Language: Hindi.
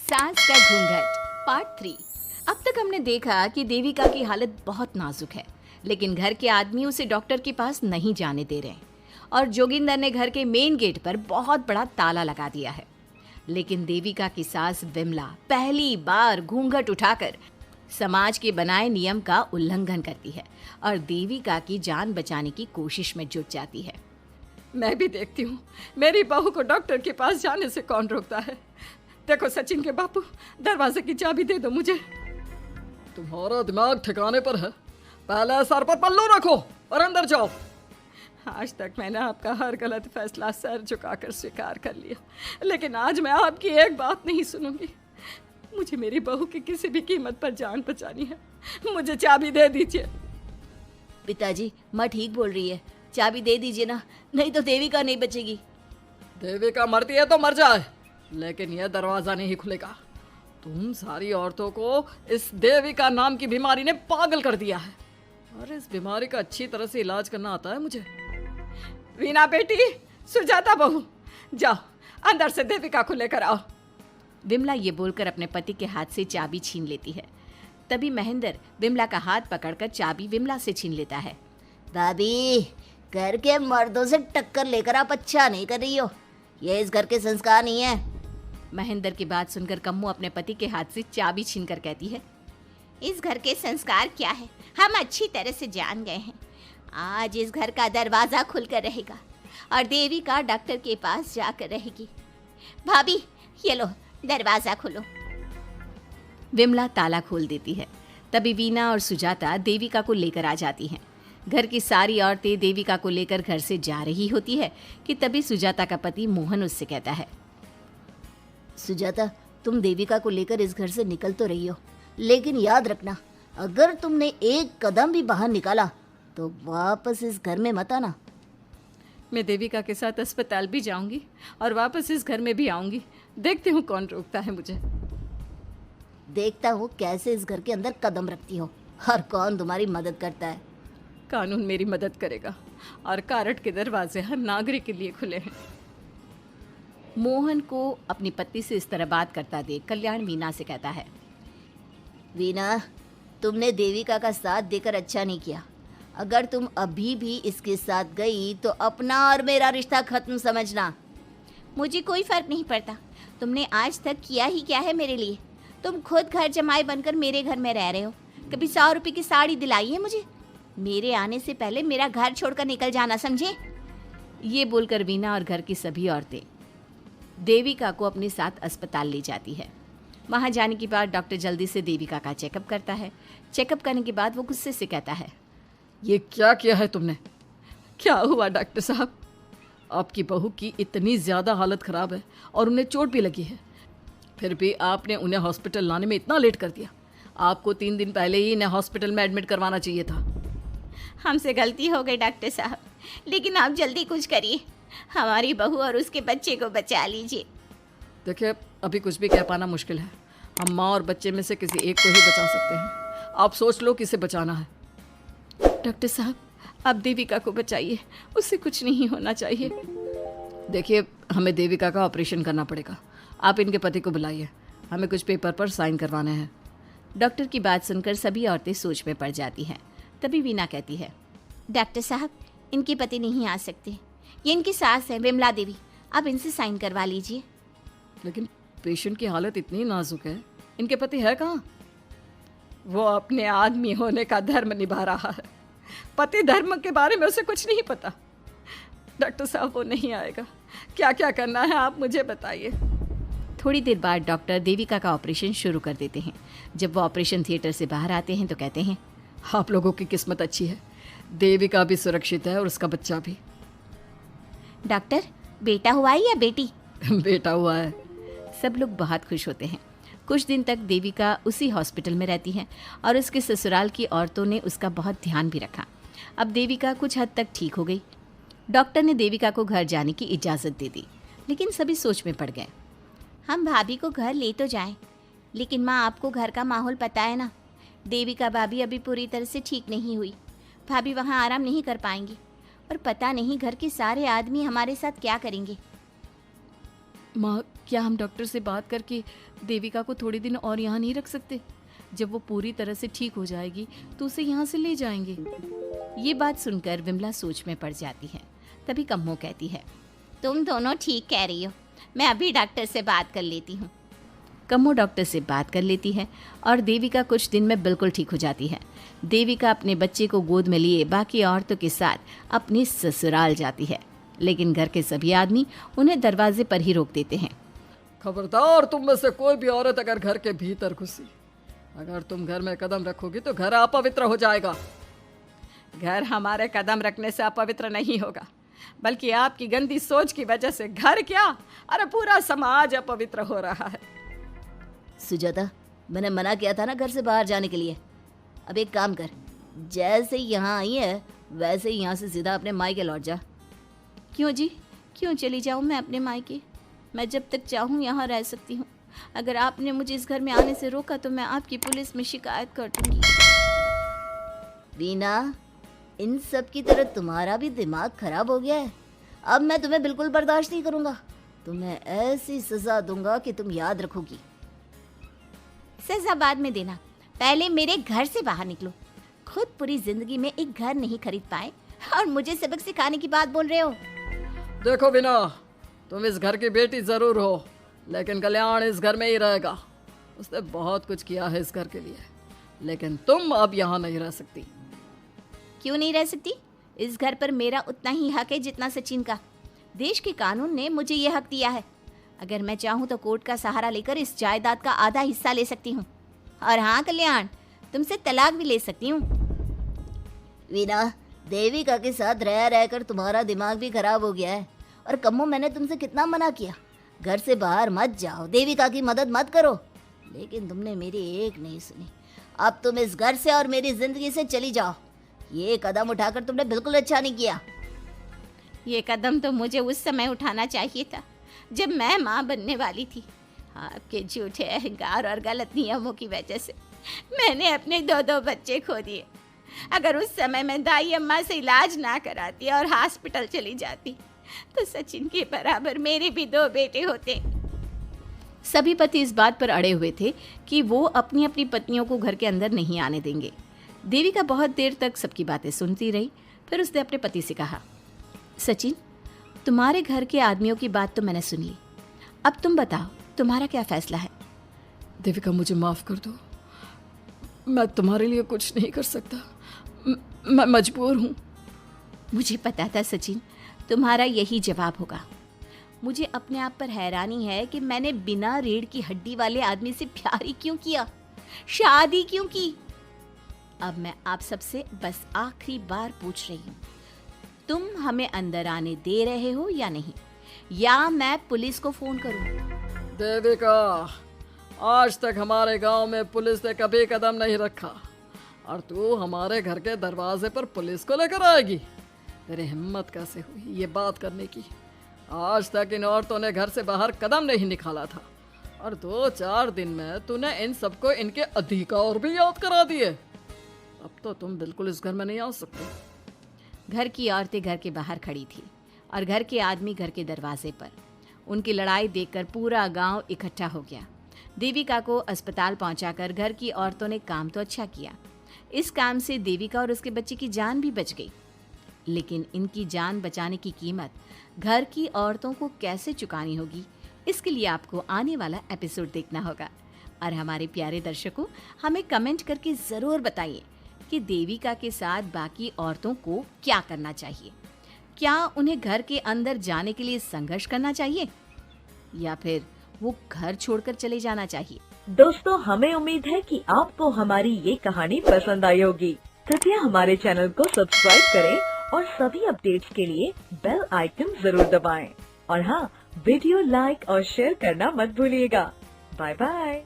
सांस का घूंघट पार्ट 3। अब तक हमने देखा कि देविका की हालत बहुत नाजुक है, लेकिन घर के आदमी उसे डॉक्टर के पास नहीं जाने दे रहे और जोगिंदर ने घर के मेन गेट पर बहुत बड़ा ताला लगा दिया है। लेकिन देविका की सास विमला पहली बार घूंघट उठाकर समाज के बनाए नियम का उल्लंघन करती है और देविका की जान बचाने की कोशिश में जुट जाती है। मैं भी देखती हूँ मेरी बहू को डॉक्टर के पास जाने से कौन रोकता है। देखो सचिन के बापू, दरवाजे की चाबी दे दो मुझे। तुम्हारा दिमाग ठिकाने पर है, पहले सर पर पल्लू रखो और अंदर जाओ। आज तक मैंने आपका हर गलत फैसला सर झुकाकर स्वीकार कर लिया, लेकिन आज मैं आपकी एक बात नहीं सुनूंगी। मुझे मेरी बहू की किसी भी कीमत पर जान बचानी है। मुझे चाबी दे दीजिए। पिताजी, माँ ठीक बोल रही है, चाबी दे दीजिए ना, नहीं तो देविका नहीं बचेगी। देविका मरती है तो मर जाए, लेकिन यह दरवाजा नहीं खुलेगा। तुम सारी औरतों को इस देविका नाम की बीमारी ने पागल कर दिया है और इस बीमारी का अच्छी तरह से इलाज करना आता है मुझे। वीना बेटी, सुजाता बहू, जाओ अंदर से देविका को लेकर आओ। विमला ये बोलकर अपने पति के हाथ से चाबी छीन लेती है। तभी महेंद्र विमला का हाथ पकड़कर चाबी विमला से छीन लेता है। भाभी, घर के मर्दों से टक्कर लेकर आप अच्छा नहीं कर रही हो। ये इस घर के संस्कार नहीं है। महेंद्र की बात सुनकर कम्मू अपने पति के हाथ से चाबी छीनकर कहती है, इस घर के संस्कार क्या है हम अच्छी तरह से जान गए हैं। आज इस घर का दरवाजा खुलकर रहेगा और देविका डॉक्टर के पास जाकर रहेगी। भाभी, ये लो दरवाजा खोलो। विमला ताला खोल देती है। तभी वीना और सुजाता देविका को लेकर आ जाती हैं। घर की सारी औरतें देविका को लेकर घर से जा रही होती है कि तभी सुजाता का पति मोहन उससे कहता है, सुजाता, तुम देविका को लेकर इस घर से निकल तो रही हो, लेकिन याद रखना, अगर तुमने एक कदम भी बाहर निकाला तो वापस इस घर में मत आना। मैं देविका के साथ अस्पताल भी जाऊंगी और वापस इस घर में भी आऊंगी। देखती हूँ कौन रोकता है मुझे। देखता हूँ कैसे इस घर के अंदर कदम रखती हो और कौन तुम्हारी मदद करता है। कानून मेरी मदद करेगा और कारट के दरवाजे हर नागरिक के लिए खुले हैं। मोहन को अपनी पत्नी से इस तरह बात करता देख कल्याण वीना से कहता है, वीना, तुमने देविका का साथ देकर अच्छा नहीं किया। अगर तुम अभी भी इसके साथ गई तो अपना और मेरा रिश्ता खत्म समझना। मुझे कोई फर्क नहीं पड़ता। तुमने आज तक किया ही क्या है मेरे लिए। तुम खुद घर जमाई बनकर मेरे घर में रह रहे हो। कभी 100 रुपये की साड़ी दिलाई है मुझे। मेरे आने से पहले मेरा घर छोड़कर निकल जाना, समझे। ये बोलकर वीना और घर की सभी औरतें देविका को अपने साथ अस्पताल ले जाती है। वहां जाने के बाद डॉक्टर जल्दी से देविका का चेकअप करता है। चेकअप करने के बाद वो गुस्से से कहता है, ये क्या किया है तुमने? क्या हुआ डॉक्टर साहब? आपकी बहू की इतनी ज़्यादा हालत ख़राब है और उन्हें चोट भी लगी है, फिर भी आपने उन्हें हॉस्पिटल लाने में इतना लेट कर दिया। आपको 3 दिन पहले ही इन्हें हॉस्पिटल में एडमिट करवाना चाहिए था। हमसे गलती हो गई डॉक्टर साहब, लेकिन आप जल्दी कुछ करिए। हमारी बहू और उसके बच्चे को बचा लीजिए। देखिए, अभी कुछ भी कह पाना मुश्किल है। हम माँ और बच्चे में से किसी एक को ही बचा सकते हैं। आप सोच लो किसे बचाना है। डॉक्टर साहब, आप देविका को बचाइए, उससे कुछ नहीं होना चाहिए। देखिए, हमें देविका का ऑपरेशन करना पड़ेगा। आप इनके पति को बुलाइए, हमें कुछ पेपर पर साइन करवाने हैं। डॉक्टर की बात सुनकर सभी औरतें सोच में पड़ जाती हैं। तभी वीना कहती है, डॉक्टर साहब, इनके पति नहीं आ सकते। ये इनकी सास है विमला देवी, आप इनसे साइन करवा लीजिए। लेकिन पेशेंट की हालत इतनी नाजुक है, इनके पति है कहाँ? वो अपने आदमी होने का धर्म निभा रहा है। पति धर्म के बारे में उसे कुछ नहीं पता। डॉक्टर साहब, वो नहीं आएगा। क्या क्या करना है आप मुझे बताइए। थोड़ी देर बाद डॉक्टर देविका का ऑपरेशन शुरू कर देते हैं। जब वो ऑपरेशन थिएटर से बाहर आते हैं तो कहते हैं, आप लोगों की किस्मत अच्छी है, देविका भी सुरक्षित है और उसका बच्चा भी। डॉक्टर, बेटा हुआ है या बेटी? बेटा हुआ है। सब लोग बहुत खुश होते हैं। कुछ दिन तक देविका उसी हॉस्पिटल में रहती है और उसके ससुराल की औरतों ने उसका बहुत ध्यान भी रखा। अब देविका कुछ हद तक ठीक हो गई। डॉक्टर ने देविका को घर जाने की इजाज़त दे दी, लेकिन सभी सोच में पड़ गए। हम भाभी को घर ले तो जाएं, लेकिन माँ, आपको घर का माहौल पता है ना। देविका भाभी अभी पूरी तरह से ठीक नहीं हुई। भाभी वहाँ आराम नहीं कर पाएंगी और पता नहीं घर के सारे आदमी हमारे साथ क्या करेंगे। माँ, क्या हम डॉक्टर से बात करके देविका को थोड़े दिन और यहाँ नहीं रख सकते? जब वो पूरी तरह से ठीक हो जाएगी तो उसे यहाँ से ले जाएंगे। ये बात सुनकर विमला सोच में पड़ जाती है। तभी कम्मो कहती है, तुम दोनों ठीक कह रही हो, मैं अभी डॉक्टर से बात कर लेती हूँ। कम्मो डॉक्टर से बात कर लेती है और देविका कुछ दिन में बिल्कुल ठीक हो जाती है। देविका अपने बच्चे को गोद में लिए बाकी औरतों के साथ अपने ससुराल जाती है, लेकिन घर के सभी आदमी उन्हें दरवाजे पर ही रोक देते हैं। खबरदार, तुम में से कोई भी औरत अगर घर के भीतर घुसी, अगर तुम घर में कदम रखोगी तो घर अपवित्र हो जाएगा। घर हमारे कदम रखने से अपवित्र नहीं होगा, बल्कि आपकी गंदी सोच की वजह से घर क्या, अरे पूरा समाज अपवित्र हो रहा है। सुजाता, मैंने मना किया था ना घर से बाहर जाने के लिए। अब एक काम कर, जैसे यहाँ आई है वैसे ही यहाँ से सीधा अपने मायके लौट जा। क्यों जी, क्यों चली जाऊँ मैं अपने मायके? मैं जब तक चाहूँ यहाँ रह सकती हूँ। अगर आपने मुझे इस घर में आने से रोका तो मैं आपकी पुलिस में शिकायत कर दूंगी। वीना, इन सब की तरह तुम्हारा भी दिमाग खराब हो गया है। अब मैं तुम्हें बिल्कुल बर्दाश्त नहीं करूँगा। तुम्हें ऐसी सजा दूंगा कि तुम याद रखोगी। सजा बाद में देना, पहले मेरे घर से बाहर निकलो। खुद पूरी जिंदगी में एक घर नहीं खरीद पाए और मुझे सबक सिखाने की बात बोल रहे हो। देखो बिना, तुम इस घर की बेटी जरूर हो, लेकिन कल्याण इस घर में ही रहेगा। उसने बहुत कुछ किया है इस घर के लिए, लेकिन तुम अब यहाँ नहीं रह सकती। क्यों नहीं रह सकती? इस घर पर मेरा उतना ही हक है जितना सचिन का। देश के कानून ने मुझे ये हक दिया है। अगर मैं चाहूँ तो कोर्ट का सहारा लेकर इस जायदाद का आधा हिस्सा ले सकती हूँ। और हाँ कल्याण, तुमसे तलाक भी ले सकती हूँ। वीना, देविका के साथ रह रहकर तुम्हारा दिमाग भी खराब हो गया है। और कम्मो, मैंने तुमसे कितना मना किया, घर से बाहर मत जाओ, देविका की मदद मत करो, लेकिन तुमने मेरी एक नहीं सुनी। अब तुम इस घर से और मेरी जिंदगी से चली जाओ। ये कदम उठाकर तुमने बिल्कुल अच्छा नहीं किया। ये कदम तो मुझे उस समय उठाना चाहिए था जब मैं माँ बनने वाली थी। आपके झूठे अहंकार और गलत नियमों की वजह से मैंने अपने दो बच्चे खो दिए। अगर उस समय मैं दाई अम्मा से इलाज ना कराती और हॉस्पिटल चली जाती तो सचिन के बराबर मेरे भी 2 बेटे होते। सभी पति इस बात पर अड़े हुए थे कि वो अपनी अपनी पत्नियों को घर के अंदर नहीं आने देंगे। देविका बहुत देर तक सबकी बातें सुनती रही। फिर उसने अपने पति से कहा, सचिन, तुम्हारे घर के आदमियों की बात तो मैंने सुन ली, अब तुम बताओ तुम्हारा क्या फैसला है? देविका, मुझे माफ कर दो, मैं तुम्हारे लिए कुछ नहीं कर सकता, मैं मजबूर हूँ। मुझे पता था सचिन, तुम्हारा यही जवाब होगा। मुझे अपने आप पर हैरानी है कि मैंने बिना रीढ़ की हड्डी वाले आदमी से प्यार ही क्यों किया, शादी क्यों की। अब मैं आप सबसे बस आखिरी बार पूछ रही हूँ, तुम हमें अंदर आने दे रहे हो या नहीं, या मैं पुलिस को फोन करूँ? देविका, आज तक हमारे गांव में पुलिस ने कभी कदम नहीं रखा और तू हमारे घर के दरवाजे पर पुलिस को लेकर आएगी? तेरी हिम्मत कैसे हुई ये बात करने की? आज तक इन औरतों ने घर से बाहर कदम नहीं निकाला था और 2-4 दिन में तूने इन सबको इनके अधिकार भी याद करा दिए। अब तो तुम बिल्कुल इस घर में नहीं आ सकते। घर की औरतें घर के बाहर खड़ी थी और घर के आदमी घर के दरवाजे पर। उनकी लड़ाई देखकर पूरा गांव इकट्ठा हो गया। देविका को अस्पताल पहुंचाकर घर की औरतों ने काम तो अच्छा किया। इस काम से देविका और उसके बच्चे की जान भी बच गई, लेकिन इनकी जान बचाने की कीमत घर की औरतों को कैसे चुकानी होगी, इसके लिए आपको आने वाला एपिसोड देखना होगा। और हमारे प्यारे दर्शकों, हमें कमेंट करके ज़रूर बताइए कि देविका के साथ बाकी औरतों को क्या करना चाहिए। क्या उन्हें घर के अंदर जाने के लिए संघर्ष करना चाहिए या फिर वो घर छोड़कर चले जाना चाहिए? दोस्तों, हमें उम्मीद है कि आपको हमारी ये कहानी पसंद आई होगी। कृपया हमारे चैनल को सब्सक्राइब करें और सभी अपडेट्स के लिए बेल आइकन जरूर दबाएं। और हाँ, वीडियो लाइक और शेयर करना मत भूलिएगा। Bye bye.